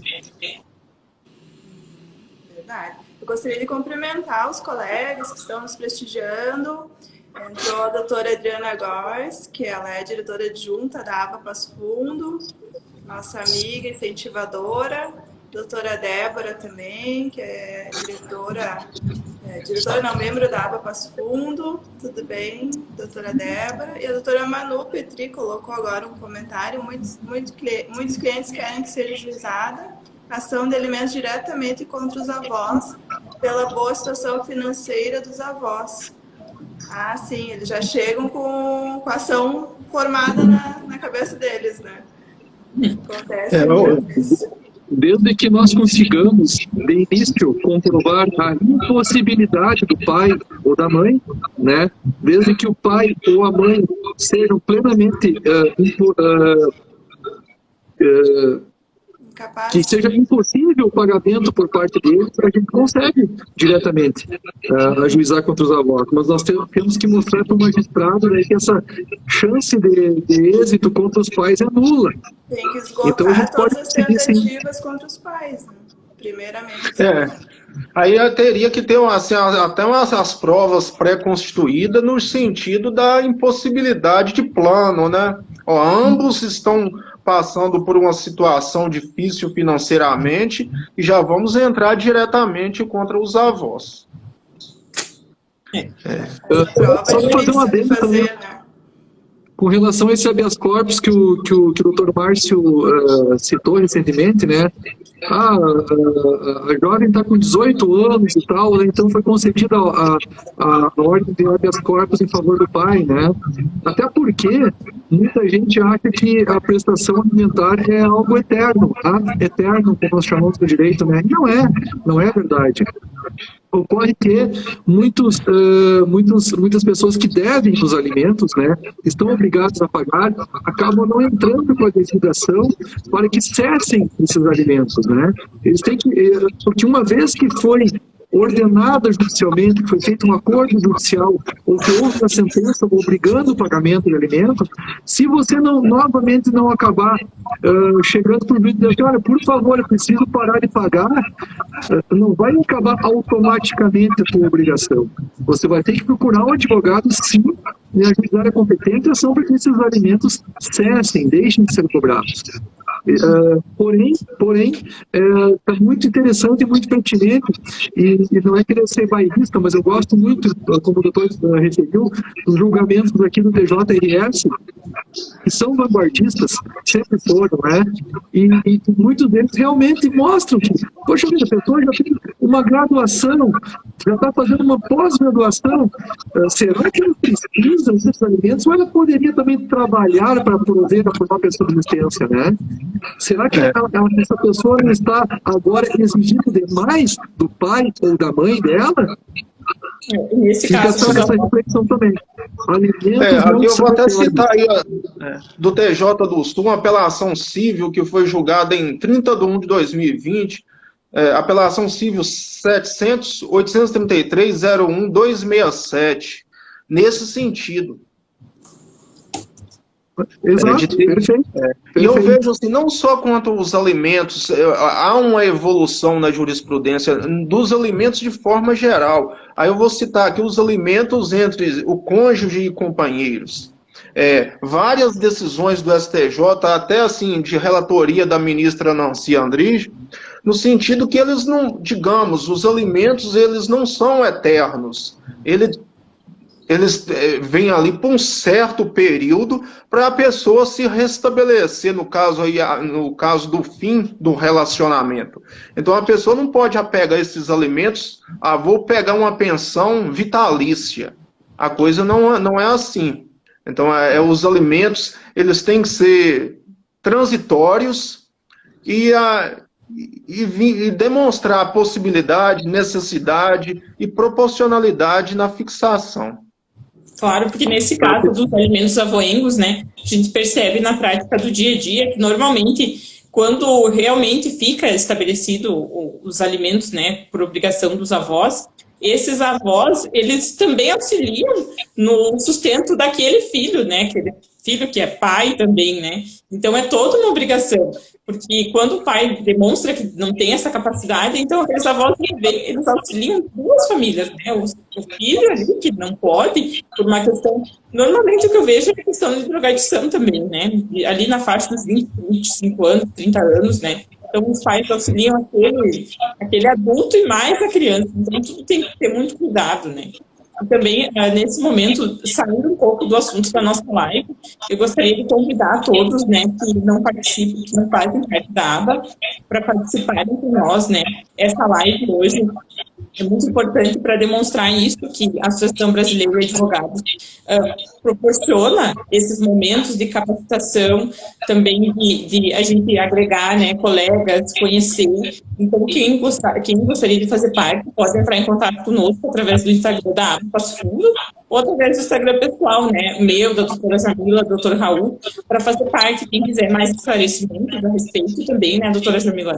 Verdade. Eu gostaria de cumprimentar os colegas que estão nos prestigiando. Entrou a doutora Adriana Góes, que ela é diretora adjunta da ABA Passo Fundo, nossa amiga incentivadora. Doutora Débora também, que é membro da ABA Passo Fundo. Tudo bem, doutora Débora? E a doutora Manu Petri colocou agora um comentário. Muitos clientes querem que seja juizada ação de alimentos diretamente contra os avós pela boa situação financeira dos avós. Ah, sim, eles já chegam com a ação formada na cabeça deles, né? Acontece muito isso. Desde que nós consigamos, de início, comprovar a impossibilidade do pai ou da mãe, né? Desde que o pai ou a mãe sejam plenamente que seja impossível o pagamento por parte deles, a gente consegue diretamente ajuizar contra os avós. Mas nós temos que mostrar para o magistrado, né, que essa chance de êxito contra os pais é nula. Tem que esgotar então, a gente todas pode as tentativas contra os pais, né? Primeiramente. Aí eu teria que ter assim, até as provas pré-constituídas no sentido da impossibilidade de plano, né? Ambos estão passando por uma situação difícil financeiramente e já vamos entrar diretamente contra os avós. Só para fazer uma adendo também, com relação a esse habeas corpus que o Dr. Márcio citou recentemente, né? A jovem está com 18 anos e tal, né? Então foi concedida a ordem de habeas corpus em favor do pai, né? Até porque muita gente acha que a prestação alimentar é algo eterno, eterno, como nós chamamos do direito, né? Não é verdade. Ocorre que muitas pessoas que devem os alimentos, né, estão obrigadas a pagar, acabam não entrando com a designação para que cessem esses alimentos, né? Eles têm que, porque uma vez que foi ordenada judicialmente, que foi feito um acordo judicial, ou que houve uma sentença obrigando o pagamento de alimentos, se você novamente não acabar chegando para o juiz e dizer, olha, por favor, eu preciso parar de pagar, não vai acabar automaticamente a tua obrigação. Você vai ter que procurar um advogado, sim, e ajuizar a competente ação para que esses alimentos cessem, deixem de ser cobrados. Porém, está muito interessante e muito pertinente, e não é querer ser bairrista, mas eu gosto muito, como o doutor referiu, dos julgamentos aqui do TJRS, que são vanguardistas, sempre foram, né? E muitos deles realmente mostram que, poxa vida, a pessoa já tem uma graduação, já está fazendo uma pós-graduação, será que ela precisa desses alimentos, ou ela poderia também trabalhar para prover a própria subsistência, né? Será que essa pessoa não está agora exigindo demais do pai ou da mãe dela? Nesse Fica caso, só essa reflexão também. Aqui eu vou até citar aí do TJ do Sul, uma apelação civil que foi julgada em 30 de 1 de 2020, apelação civil 700-833-01-267, nesse sentido. Exato, perfeito. E eu vejo assim, não só quanto os alimentos, há uma evolução na jurisprudência dos alimentos de forma geral. Aí eu vou citar aqui os alimentos entre o cônjuge e companheiros. Várias decisões do STJ, até assim, de relatoria da ministra Nancy Andrighi, no sentido que eles não, digamos, os alimentos, eles não são eternos. eles vêm ali por um certo período para a pessoa se restabelecer, no caso do fim do relacionamento. Então a pessoa não pode apegar esses alimentos, vou pegar uma pensão vitalícia. A coisa não é assim. Então os alimentos, eles têm que ser transitórios e demonstrar a possibilidade, necessidade e proporcionalidade na fixação. Claro, porque nesse caso dos alimentos avoengos, né, a gente percebe na prática do dia a dia que normalmente, quando realmente fica estabelecido os alimentos, né, por obrigação dos avós, esses avós, eles também auxiliam no sustento daquele filho, né, aquele filho que é pai também, né, então é toda uma obrigação, porque quando o pai demonstra que não tem essa capacidade, então aqueles avós, eles auxiliam duas famílias, né, o filho ali que não pode, por uma questão, normalmente o que eu vejo é a questão de drogadição também, né, ali na faixa dos 20, 25 anos, 30 anos, né, então os pais auxiliam aquele adulto e mais a criança, então tudo tem que ter muito cuidado, né. E também, nesse momento, saindo um pouco do assunto da nossa live, eu gostaria de convidar todos, né, que não participam, que não fazem parte da ABA, para participarem com nós, né. Essa live hoje é muito importante para demonstrar isso, que a Associação Brasileira de Advogados proporciona esses momentos de capacitação, também de a gente agregar, né, colegas, conhecer. Então, quem gostaria de fazer parte pode entrar em contato conosco através do Instagram da ABA Passo Fundo ou através do Instagram pessoal, né, meu, da doutora Jamila, doutor Raul, para fazer parte. Quem quiser mais esclarecimentos a respeito também, né, doutora Jamila?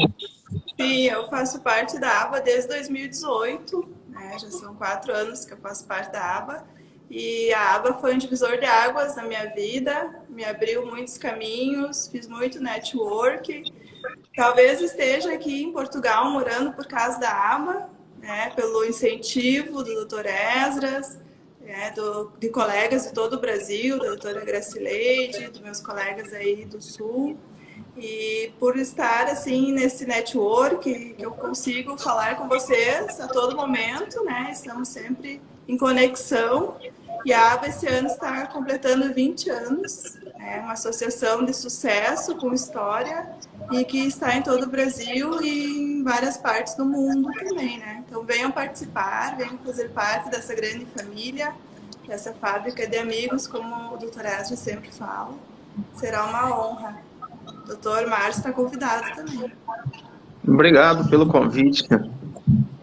Sim, eu faço parte da ABA desde 2018, né? Já são 4 anos que eu faço parte da ABA, e a ABA foi um divisor de águas na minha vida, me abriu muitos caminhos, fiz muito network. Talvez esteja aqui em Portugal morando por causa da ABA, né? Pelo incentivo do Dr. Esdras, de colegas de todo o Brasil, da doutora Gracileide, dos meus colegas aí do Sul. E por estar assim nesse network, que eu consigo falar com vocês a todo momento, né? Estamos sempre em conexão. E a ABA esse ano está completando 20 anos. É uma associação de sucesso com história e que está em todo o Brasil e em várias partes do mundo também, né? Então venham participar, venham fazer parte dessa grande família, dessa fábrica de amigos, como o Dr. Esdras sempre fala. Será uma honra. Doutor Márcio está convidado também. Obrigado pelo convite.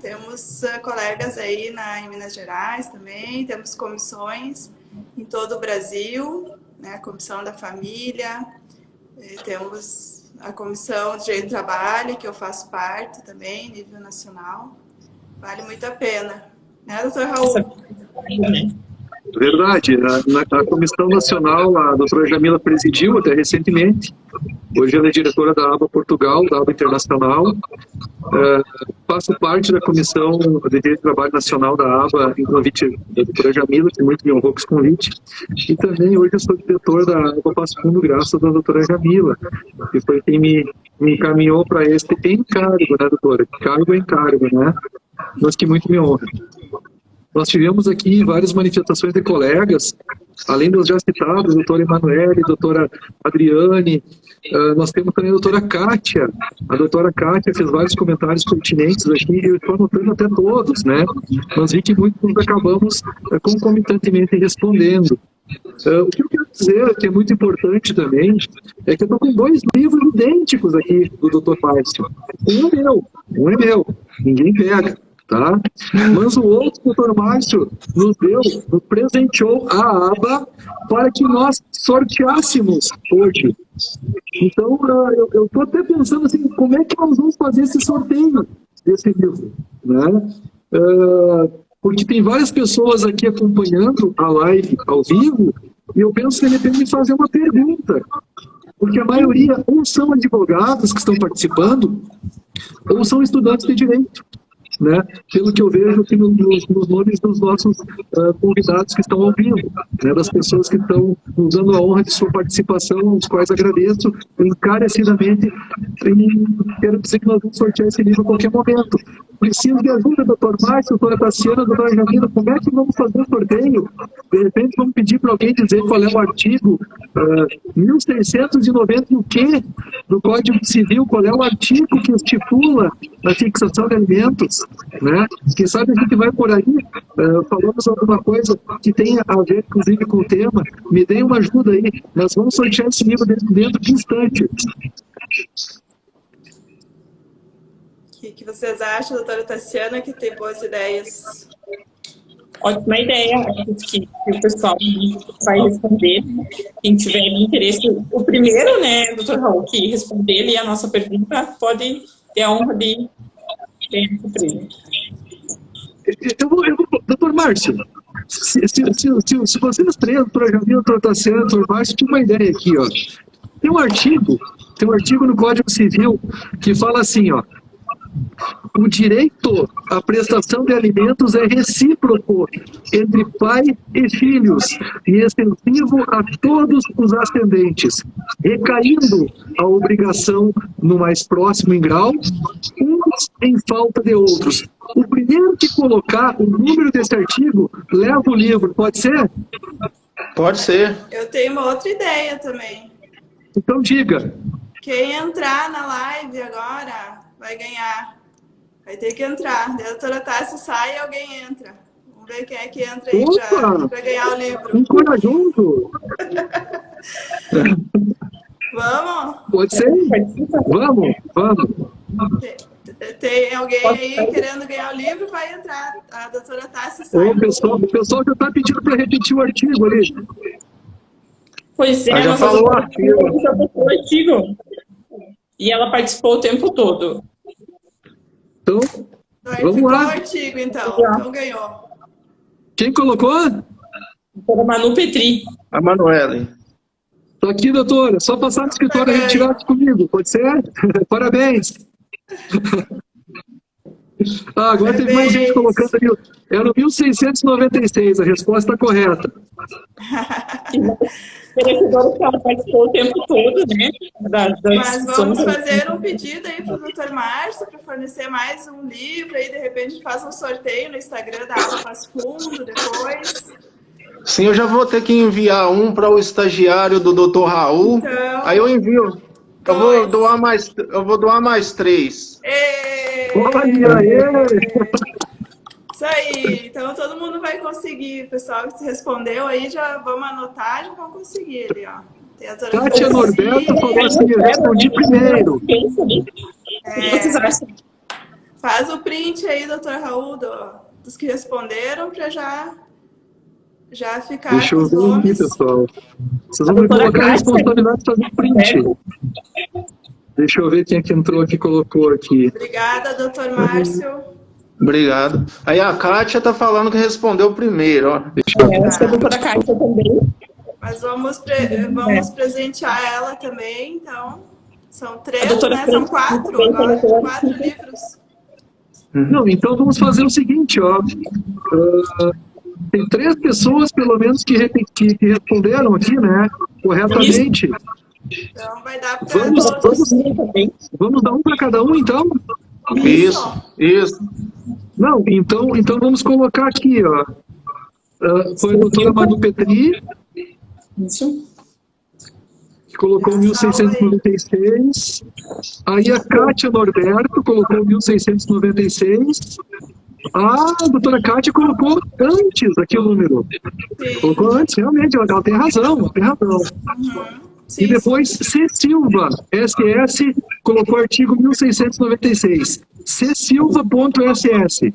Temos colegas aí em Minas Gerais também, temos comissões em todo o Brasil, né, a Comissão da Família, temos a Comissão de Direito do Trabalho, que eu faço parte também, nível nacional. Vale muito a pena. Né, doutor Raul? Verdade. Na Comissão Nacional, a doutora Jamila presidiu até recentemente. Hoje ela é diretora da ABA Portugal, da ABA Internacional. Faço parte da Comissão de Direito do Trabalho Nacional da ABA, em convite da doutora Jamila, que muito me honrou com esse convite. E também hoje eu sou diretor da ABA Passo Fundo, graças à doutora Jamila, que foi quem me encaminhou para este encargo, né, doutora? Cargo é encargo, né? Mas que muito me honra. Nós tivemos aqui várias manifestações de colegas, além dos já citados, doutora Emanuele, doutora Adriane, nós temos também a doutora Kátia. A doutora Kátia fez vários comentários pertinentes aqui, eu estou anotando até todos, né? Nós vi que muitos acabamos concomitantemente respondendo. O que eu quero dizer, que é muito importante também, é que eu estou com 2 livros idênticos aqui do Dr. Márcio. Um é meu, ninguém pega. Tá? Mas o outro, o Dr. Márcio, nos presenteou a ABA para que nós sorteássemos hoje. Então, eu estou até pensando assim, como é que nós vamos fazer esse sorteio desse livro? Né? Porque tem várias pessoas aqui acompanhando a live ao vivo, e eu penso que ele tem que fazer uma pergunta. Porque a maioria ou são advogados que estão participando, ou são estudantes de direito. Né? Pelo que eu vejo aqui nos nomes dos nossos convidados que estão ao vivo, né? Das pessoas que estão nos dando a honra de sua participação, aos quais agradeço encarecidamente, e quero dizer que nós vamos sortear esse livro a qualquer momento. preciso de ajuda, doutor Márcio, doutora Tassiana, doutora Jamila, como é que vamos fazer o sorteio? De repente vamos pedir para alguém dizer qual é o artigo 1690 e o quê do Código Civil, qual é o artigo que estipula a fixação de alimentos, né? Quem sabe a gente vai por aí, falamos alguma coisa que tenha a ver, inclusive, com o tema, me deem uma ajuda aí, nós vamos sortear esse livro dentro de instantes. O que vocês acham, doutora Tassiana, que tem boas ideias? Ótima ideia, que o pessoal vai responder. Quem tiver interesse, o primeiro, né, doutor Raul, que responder ali a nossa pergunta, pode ter a honra de ter esse prêmio. Doutor Márcio, se vocês três, doutora Jamila, doutora Tassiana, doutor Márcio, tinha uma ideia aqui, ó. Tem um artigo no Código Civil que fala assim, ó: o direito à prestação de alimentos é recíproco entre pai e filhos e extensivo a todos os ascendentes, recaindo a obrigação no mais próximo em grau, uns em falta de outros. O primeiro que colocar o número desse artigo leva o livro, pode ser? Pode ser. Eu tenho uma outra ideia também. Então diga. Quem entrar na live agora vai ganhar. Vai ter que entrar. A doutora Tássia sai e alguém entra. Vamos ver quem é que entra aí para ganhar o livro. Um corajoso. Vamos? Pode ser? Vamos. Tem alguém aí querendo ganhar o livro, vai entrar. A doutora Tássia sai. O pessoal já está pedindo para repetir o artigo ali. Pois é, já falou o artigo. E ela participou o tempo todo. Então, vamos lá. O artigo, então ganhou. Quem colocou? Doutora Manu Petri. A Manuele. Estou aqui, doutora. Só passar no escritório e retirar comigo, pode ser? Parabéns. Agora teve mais gente colocando ali. Era no 1696, a resposta correta. Agora que ela participou o tempo todo, né? Mas vamos fazer um pedido aí para o doutor Márcio para fornecer mais um livro aí, de repente a gente faz um sorteio no Instagram da Água Faz Fundo depois. Sim, eu já vou ter que enviar um para o estagiário do doutor Raul. Então, aí eu envio. Eu vou doar mais 3. Olha aí! Isso aí, então todo mundo vai conseguir, pessoal que respondeu aí, já vamos anotar, já vão conseguir ali, ó. Kátia Norberto falou assim, eu respondi primeiro. Faz o print aí, doutor Raul, dos que responderam, para já ficar. Deixa eu ver aqui, pessoal. Vocês vão me colocar a responsabilidade de fazer print. Deixa eu ver quem é que entrou aqui e colocou aqui. Obrigada, doutor Márcio. Obrigado. Aí a Kátia tá falando que respondeu primeiro, ó. Acho que a doutora Kátia também. Mas vamos presentear ela também, então. São 3, né? São 4 agora, 4 livros. Não, então vamos fazer o seguinte, ó. Tem 3 pessoas, pelo menos, que responderam aqui, né? Corretamente. Então vai dar para vamos dar um para cada um, então? Isso. Não, então vamos colocar aqui, ó. Foi a doutora Manu Petri, que colocou 1696. Aí a Kátia Norberto colocou 1696. A doutora Kátia colocou antes aqui o número. Sim. Colocou antes, realmente, ela tem razão. Sim, e depois C. Silva, SS, colocou artigo 1696. C. Silva.ss.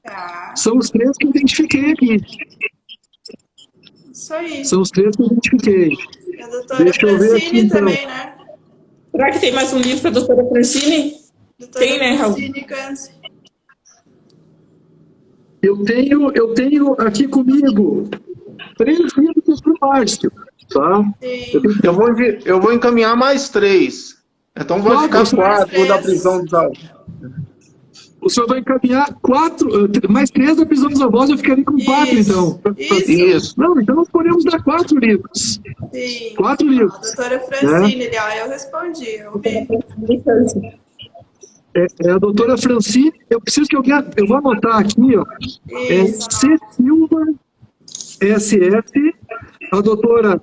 Tá. São os 3 que eu identifiquei aqui. Isso aí. São os 3 que eu identifiquei. E a doutora Deixa eu ver aqui, então. também, né? Será que tem mais um livro para a doutora Francine? Tem, né, Raul? Eu tenho aqui comigo 3 livros do Márcio, tá? Eu vou encaminhar mais 3. Então vai ficar 4 da prisão dos avós. O senhor vai encaminhar 4, mais 3 da prisão dos avós, eu ficaria com 4, então. Isso. Não, então nós podemos dar 4 livros. Sim. 4 livros. A doutora Francine, eu respondi, eu vi. É a doutora Francine, eu preciso que alguém, eu vou anotar aqui, ó, C. Silva, SS, a doutora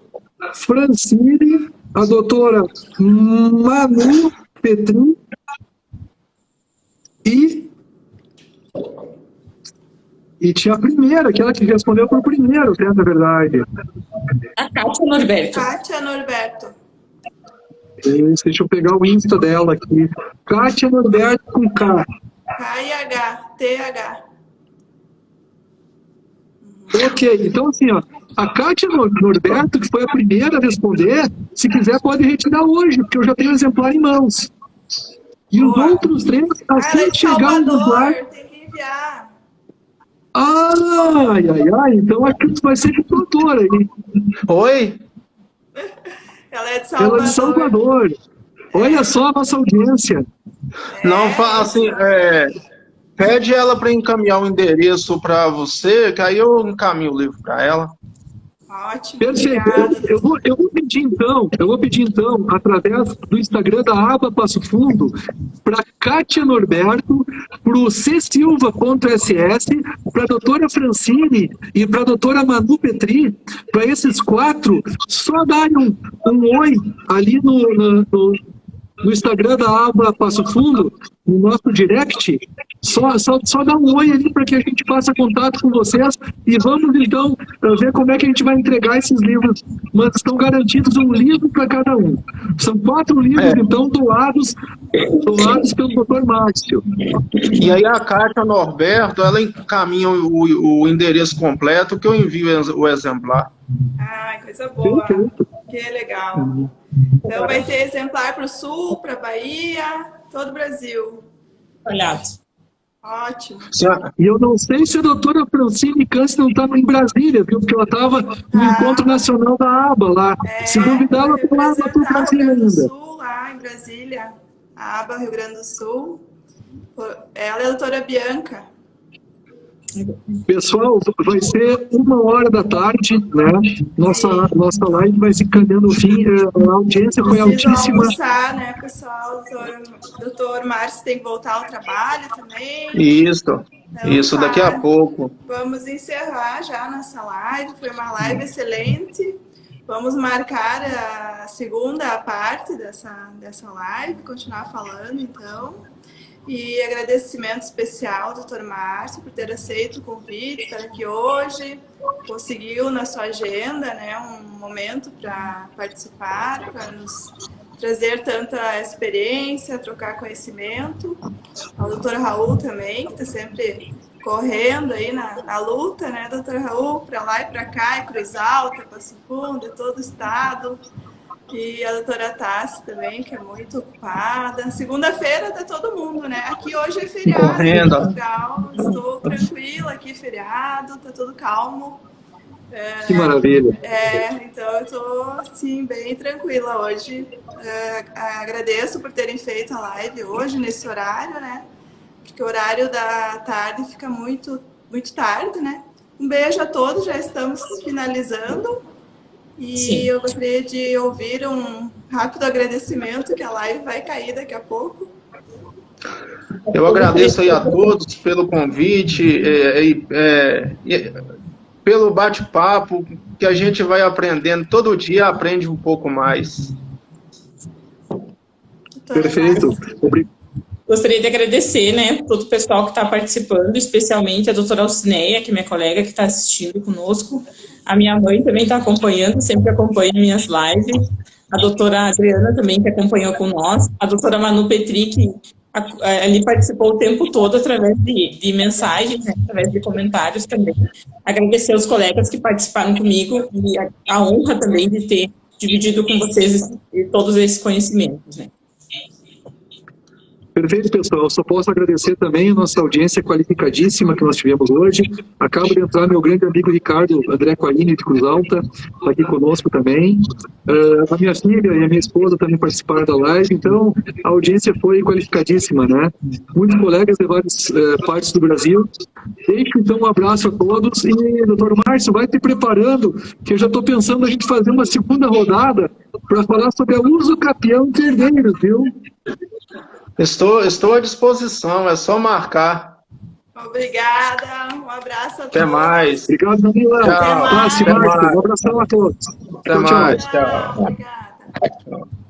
Francine, a doutora Manu Petri e tinha a primeira, aquela que respondeu por primeiro, né, na verdade. A Kátia Norberto. Kátia Norberto. Isso, deixa eu pegar o Insta dela aqui. Kátia Norberto com K. K-I-H, T-H. Ok, então assim, ó, a Kátia Norberto, que foi a primeira a responder, se quiser pode retirar hoje, porque eu já tenho o exemplar em mãos. E os outros 3, assim que chegar o exemplar... tem que enviar. Então aqui vai ser de doutora aí. Oi? Ela é de Salvador. Ela é de Salvador. Olha só a nossa audiência. Não, assim, pede ela para encaminhar o endereço para você, que aí eu encaminho o livro para ela. Ótimo, perfeito. Eu vou pedir então, através do Instagram da aba Passo Fundo, para Kátia Norberto, para o csilva.ss, para a doutora Francine e para a doutora Manu Petri, para esses 4, só darem um oi ali no Instagram da aba Passo Fundo, no nosso direct, só dá um oi ali para que a gente faça contato com vocês e vamos então ver como é que a gente vai entregar esses livros, mas estão garantidos um livro para cada um. São 4 livros então doados pelo Dr. Márcio. E aí a Kátia Norberto, ela encaminha o endereço completo que eu envio o exemplar. Ah, coisa boa. Que legal. Então vai ter exemplar para o Sul, para a Bahia, todo o Brasil. Olhado. Ótimo. E eu não sei se a doutora Francine Câncer não está em Brasília, viu? Porque ela estava no Encontro Nacional da ABA lá. Se duvidar, ela está lá para Brasília ainda. Sul, lá em Brasília, a ABA Rio Grande do Sul. Ela é a doutora Bianca. Pessoal, vai ser 13h, né? Nossa live vai se encaminhando no fim. A audiência foi altíssima. Almoçar, né, pessoal? O doutor Márcio tem que voltar ao trabalho também. Isso, daqui a pouco. Vamos encerrar já nossa live. Foi uma live excelente. Vamos marcar a segunda parte dessa live, continuar falando, então. E agradecimento especial ao Dr. Márcio por ter aceito o convite, estar aqui hoje, conseguiu na sua agenda, né, um momento para participar, para nos trazer tanta experiência, trocar conhecimento. Ao Dr. Raul também, que está sempre correndo aí na luta, né, Dr. Raul, para lá e para cá, e Cruz Alta, Passo Fundo, todo o estado. E a doutora Tassi também, que é muito ocupada. Segunda-feira tá todo mundo, né? Aqui hoje é feriado em Portugal. Estou tranquila aqui, feriado, tá tudo calmo. Que maravilha. Então eu estou, assim, bem tranquila hoje. Agradeço por terem feito a live hoje, nesse horário, né? Porque o horário da tarde fica muito, muito tarde, né? Um beijo a todos, já estamos finalizando. E eu gostaria de ouvir um rápido agradecimento, que a live vai cair daqui a pouco. Eu agradeço aí a todos pelo convite, pelo bate-papo, que a gente vai aprendendo, todo dia aprende um pouco mais. Perfeito. Gostaria de agradecer, né, todo o pessoal que está participando, especialmente a doutora Alcineia, que é minha colega que está assistindo conosco. A minha mãe também está acompanhando, sempre acompanha minhas lives. A doutora Adriana também, que acompanhou com nós. A doutora Manu Petri, que ali participou o tempo todo através de mensagens, né, através de comentários também. Agradecer aos colegas que participaram comigo e a honra também de ter dividido com vocês todos esses conhecimentos, né. Perfeito, pessoal. Só posso agradecer também a nossa audiência qualificadíssima que nós tivemos hoje. Acaba de entrar meu grande amigo Ricardo André Coaini, de Cruz Alta, está aqui conosco também. A minha filha e a minha esposa também participaram da live, então a audiência foi qualificadíssima, né? Muitos colegas de várias partes do Brasil. Deixo então um abraço a todos e, doutor Márcio, vai te preparando, que eu já estou pensando a gente fazer uma segunda rodada para falar sobre a usucapião terneiro, viu? Estou à disposição, é só marcar. Obrigada, um abraço a todos. Até mais. Obrigado, Danila. Tchau. Um abração a todos. Até Tchau, tchau. mais. Tchau. Obrigada.